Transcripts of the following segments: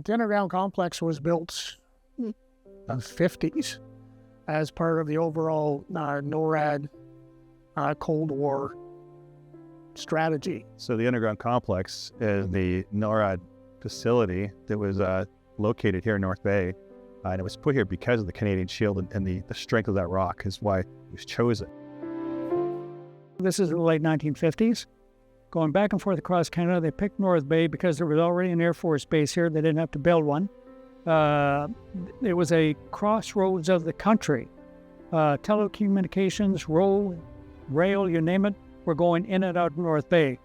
The underground complex was built in the 50s as part of the overall NORAD Cold War strategy. So the underground complex is the NORAD facility that was located here in North Bay, and it was put here because of the Canadian Shield, and the strength of that rock is why it was chosen. This is the late 1950s. Going back and forth across Canada, they picked North Bay because there was already an Air Force base here. They didn't have to build one. It was a crossroads of the country. Telecommunications, road, rail, you name it, were going in and out of North Bay.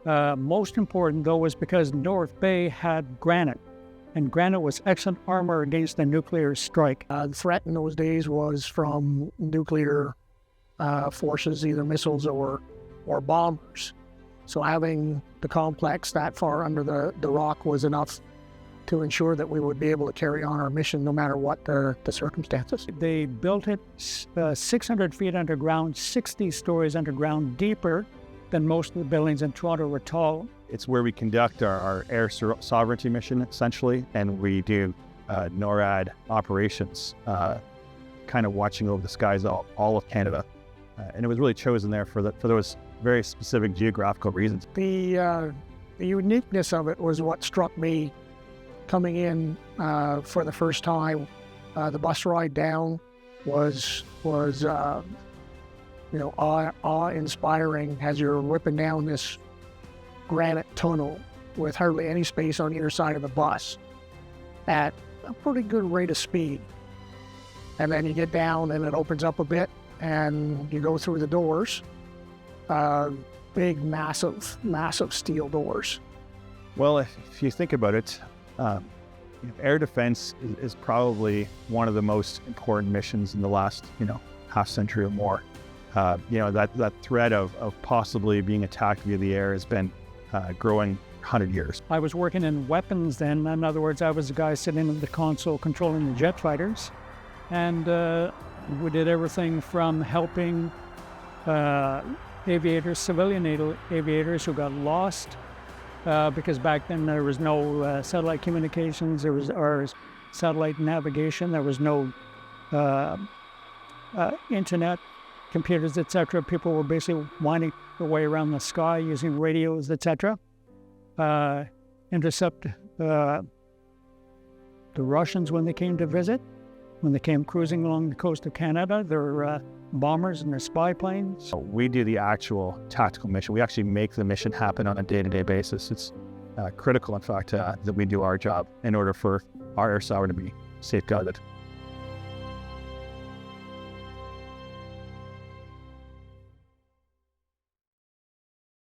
Most important, though, was because North Bay had granite, and granite was excellent armor against a nuclear strike. The threat in those days was from nuclear forces, either missiles or bombers. So having the complex that far under the rock was enough to ensure that we would be able to carry on our mission no matter what the circumstances. They built it 600 feet underground, 60 stories underground, deeper than most of the buildings in Toronto were tall. It's where we conduct our air sovereignty mission, essentially, and we do NORAD operations, kind of watching over the skies all of Canada. And it was really chosen there for those very specific geographical reasons. The uniqueness of it was what struck me coming in for the first time. The bus ride down was awe-inspiring as you're whipping down this granite tunnel with hardly any space on either side of the bus at a pretty good rate of speed. And then you get down and it opens up a bit and you go through the doors, big, massive steel doors. Well, if you think about it, air defense is probably one of the most important missions in the last, half century or more. That threat of possibly being attacked via the air has been growing 100 years. I was working in weapons then. In other words, I was the guy sitting at the console controlling the jet fighters. And we did everything from helping aviators, civilian aviators who got lost, because back then there was no satellite communications, or satellite navigation, there was no internet, computers, etc. People were basically winding their way around the sky using radios, etc. Intercept the Russians when they came to visit. When they came cruising along the coast of Canada, their bombers and their spy planes. So we do the actual tactical mission. We actually make the mission happen on a day-to-day basis. It's critical, in fact, that we do our job in order for our air sovereignty to be safeguarded.